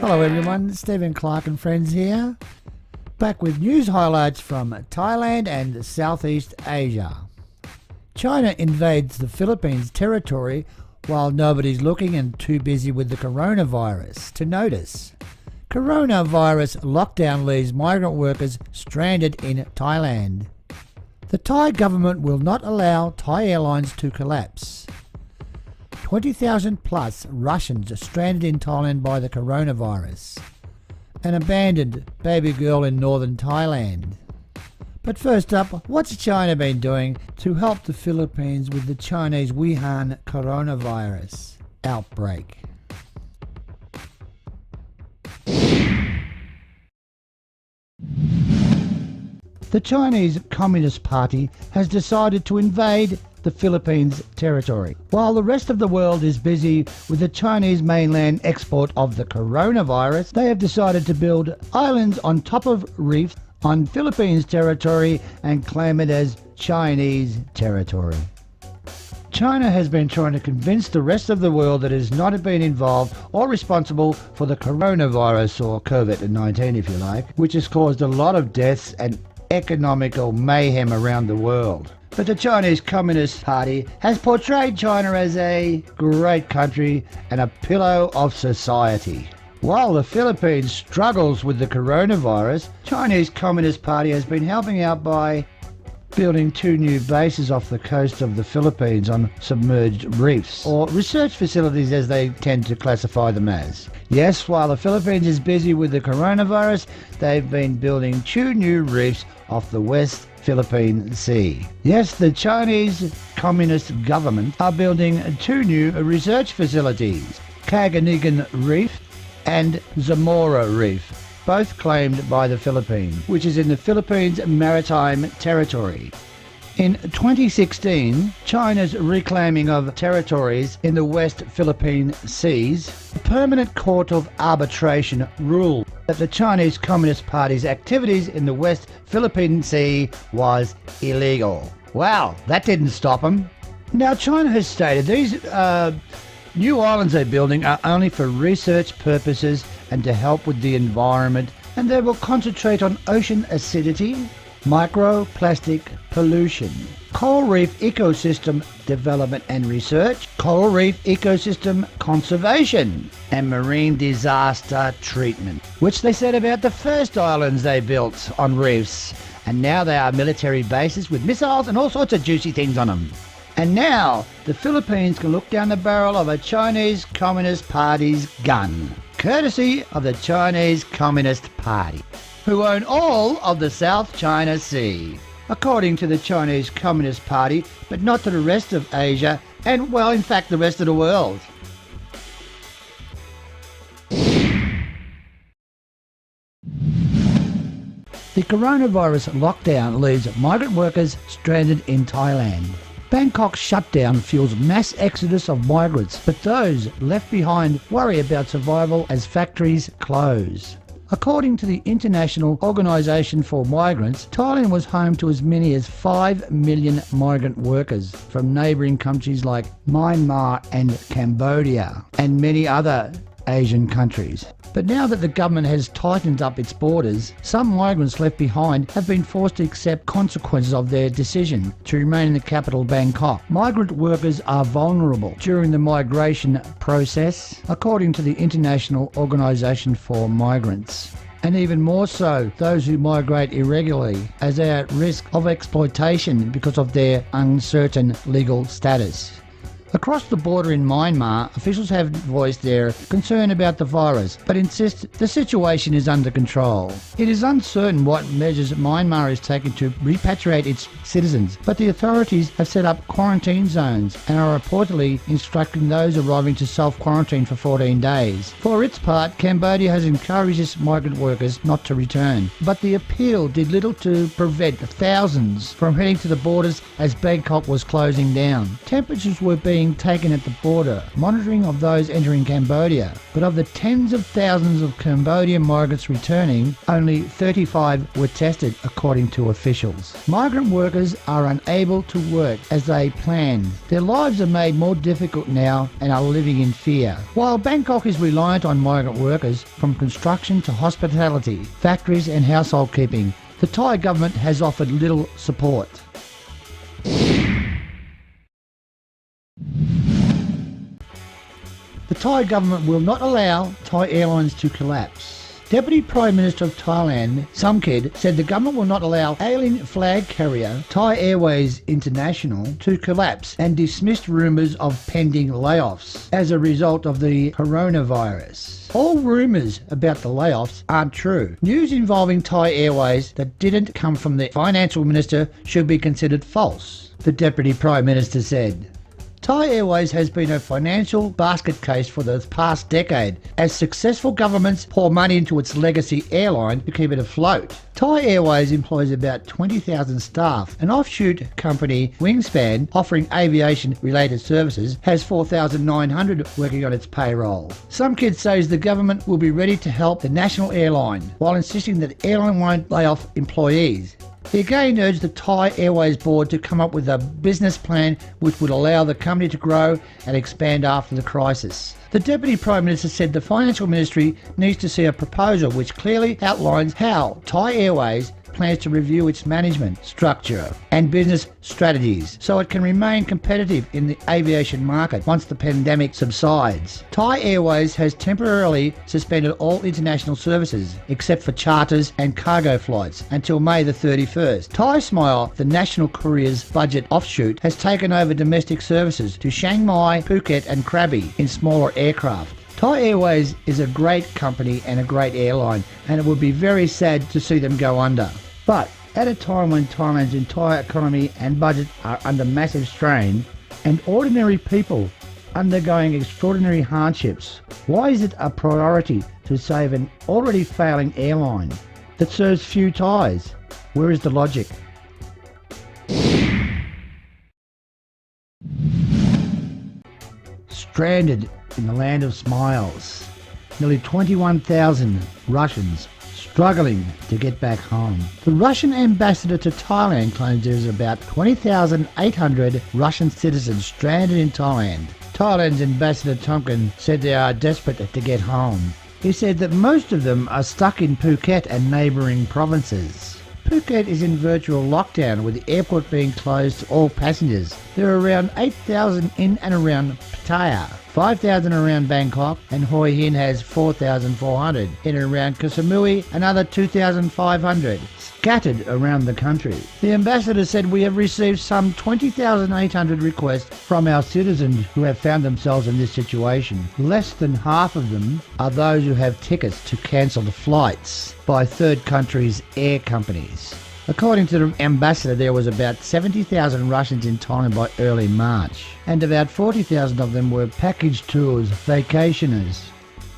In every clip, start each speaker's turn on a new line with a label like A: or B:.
A: Hello everyone, Stephen Clark and friends here, back with news highlights from Thailand and Southeast Asia. China invades the Philippines territory while nobody's looking and too busy with the coronavirus to notice. Coronavirus lockdown leaves migrant workers stranded in Thailand. The Thai government will not allow Thai airlines to collapse. 20,000 plus Russians stranded in Thailand by the coronavirus. An abandoned baby girl in northern Thailand. But first up, what's China been doing to help the Philippines with the Chinese Wuhan coronavirus outbreak? The Chinese Communist Party has decided to invade the Philippines territory. While the rest of the world is busy with the Chinese mainland export of the coronavirus, they have decided to build islands on top of reefs on Philippines territory and claim it as Chinese territory. China has been trying to convince the rest of the world that it has not been involved or responsible for the coronavirus, or COVID-19 if you like, which has caused a lot of deaths and economical mayhem around the world. But the Chinese Communist Party has portrayed China as a great country and a pillow of society. While the Philippines struggles with the coronavirus, Chinese Communist Party has been helping out by building 2 new bases off the coast of the Philippines on submerged reefs, or research facilities as they tend to classify them as. Yes, while the Philippines is busy with the coronavirus, they've been building 2 new reefs off the West Philippine Sea. Yes, the Chinese Communist government are building 2 new research facilities, Cagayan Reef and Zamora Reef, both claimed by the Philippines, which is in the Philippines Maritime Territory. In 2016, China's reclaiming of territories in the West Philippine Seas, the Permanent Court of Arbitration ruled that the Chinese Communist Party's activities in the West Philippine Sea was illegal. Wow, that didn't stop them. Now, China has stated these new islands they're building are only for research purposes and to help with the environment, and they will concentrate on ocean acidity, microplastic pollution, coral reef ecosystem development and research, coral reef ecosystem conservation, and marine disaster treatment, which they said about the first islands they built on reefs, and now they are military bases with missiles and all sorts of juicy things on them. And now the Philippines can look down the barrel of a Chinese Communist Party's gun, courtesy of the Chinese Communist Party, who own all of the South China Sea, according to the Chinese Communist Party, but not to the rest of Asia and, well, in fact, the rest of the world. The coronavirus lockdown leaves migrant workers stranded in Thailand. Bangkok's shutdown fuels mass exodus of migrants, but those left behind worry about survival as factories close. According to the International Organization for Migrants, Thailand was home to as many as 5 million migrant workers from neighbouring countries like Myanmar and Cambodia, and many other Asian countries. But now that the government has tightened up its borders, some migrants left behind have been forced to accept consequences of their decision to remain in the capital Bangkok. Migrant workers are vulnerable during the migration process, according to the International Organization for Migrants. And even more so, those who migrate irregularly, as they are at risk of exploitation because of their uncertain legal status. Across the border in Myanmar, officials have voiced their concern about the virus, but insist the situation is under control. It is uncertain what measures Myanmar is taking to repatriate its citizens, but the authorities have set up quarantine zones and are reportedly instructing those arriving to self-quarantine for 14 days. For its part, Cambodia has encouraged its migrant workers not to return, but the appeal did little to prevent thousands from heading to the borders as Bangkok was closing down. Temperatures were being being taken at the border, monitoring of those entering Cambodia. But of the tens of thousands of Cambodian migrants returning, only 35 were tested, according to officials. Migrant workers are unable to work as they planned. Their lives are made more difficult now and are living in fear. While Bangkok is reliant on migrant workers from construction to hospitality, factories and household keeping, the Thai government has offered little support. The Thai government will not allow Thai airlines to collapse. Deputy Prime Minister of Thailand, Sumkid, said the government will not allow alien flag carrier Thai Airways International to collapse and dismissed rumours of pending layoffs as a result of the coronavirus. All rumours about the layoffs aren't true. News involving Thai Airways that didn't come from the Financial Minister should be considered false, the Deputy Prime Minister said. Thai Airways has been a financial basket case for the past decade as successful governments pour money into its legacy airline to keep it afloat. Thai Airways employs about 20,000 staff. An offshoot company, Wingspan, offering aviation-related services, has 4,900 working on its payroll. Some kids say the government will be ready to help the national airline, while insisting that the airline won't lay off employees. He again urged the Thai Airways board to come up with a business plan which would allow the company to grow and expand after the crisis. The Deputy Prime Minister said the Financial Ministry needs to see a proposal which clearly outlines how Thai Airways plans to review its management structure and business strategies so it can remain competitive in the aviation market once the pandemic subsides. Thai Airways has temporarily suspended all international services except for charters and cargo flights until May the 31st. Thai Smile, the national courier's budget offshoot, has taken over domestic services to Chiang Mai, Phuket and Krabi in smaller aircraft. Thai Airways is a great company and a great airline, and it would be very sad to see them go under. But at a time when Thailand's entire economy and budget are under massive strain, and ordinary people undergoing extraordinary hardships, why is it a priority to save an already failing airline that serves few Thais? Where is the logic? Stranded in the land of smiles. Nearly 21,000 Russians struggling to get back home. The Russian ambassador to Thailand claims there is about 20,800 Russian citizens stranded in Thailand. Thailand's Ambassador Tonkin said they are desperate to get home. He said that most of them are stuck in Phuket and neighbouring provinces. Phuket is in virtual lockdown with the airport being closed to all passengers. There are around 8,000 in and around Pattaya, 5,000 around Bangkok, and Hoi Hin has 4,400 in and around Koh Samui, another 2,500 scattered around the country. The ambassador said, "We have received some 20,800 requests from our citizens who have found themselves in this situation. Less than half of them are those who have tickets to cancelled flights by third countries' air companies." According to the ambassador, there was about 70,000 Russians in Thailand by early March, and about 40,000 of them were package tours, vacationers,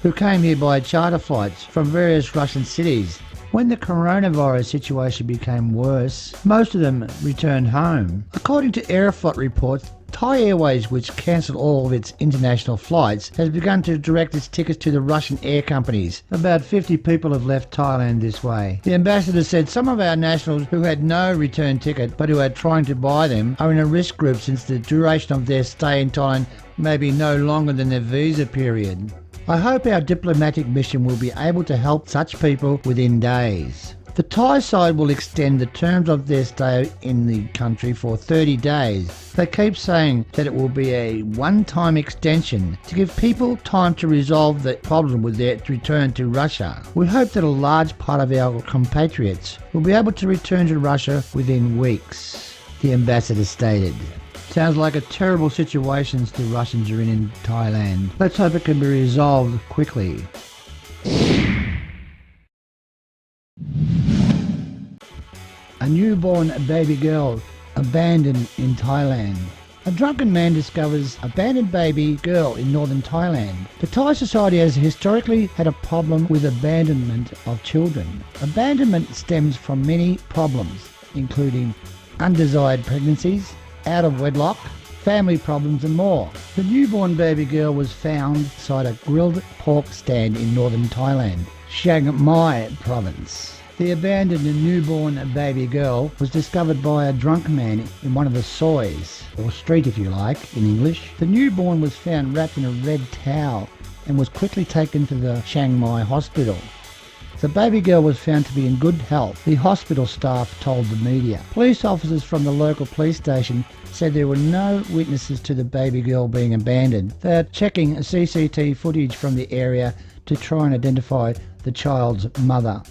A: who came here by charter flights from various Russian cities. When the coronavirus situation became worse, most of them returned home. According to Aeroflot reports, Thai Airways, which cancelled all of its international flights, has begun to direct its tickets to the Russian air companies. About 50 people have left Thailand this way. The ambassador said some of our nationals who had no return ticket but who are trying to buy them are in a risk group since the duration of their stay in Thailand may be no longer than their visa period. I hope our diplomatic mission will be able to help such people within days. The Thai side will extend the terms of their stay in the country for 30 days. They keep saying that it will be a one-time extension to give people time to resolve the problem with their return to Russia. We hope that a large part of our compatriots will be able to return to Russia within weeks, the ambassador stated. Sounds like a terrible situation the Russians are in Thailand. Let's hope it can be resolved quickly. A newborn baby girl abandoned in Thailand. A drunken man discovers abandoned baby girl in northern Thailand. The Thai society has historically had a problem with abandonment of children. Abandonment stems from many problems, including undesired pregnancies, out of wedlock, family problems and more. The newborn baby girl was found inside a grilled pork stand in northern Thailand, Chiang Mai province. The abandoned newborn baby girl was discovered by a drunk man in one of the sois, or street if you like, in English. The newborn was found wrapped in a red towel and was quickly taken to the Chiang Mai hospital. The baby girl was found to be in good health, the hospital staff told the media. Police officers from the local police station said there were no witnesses to the baby girl being abandoned. They are checking CCTV footage from the area to try and identify the child's mother.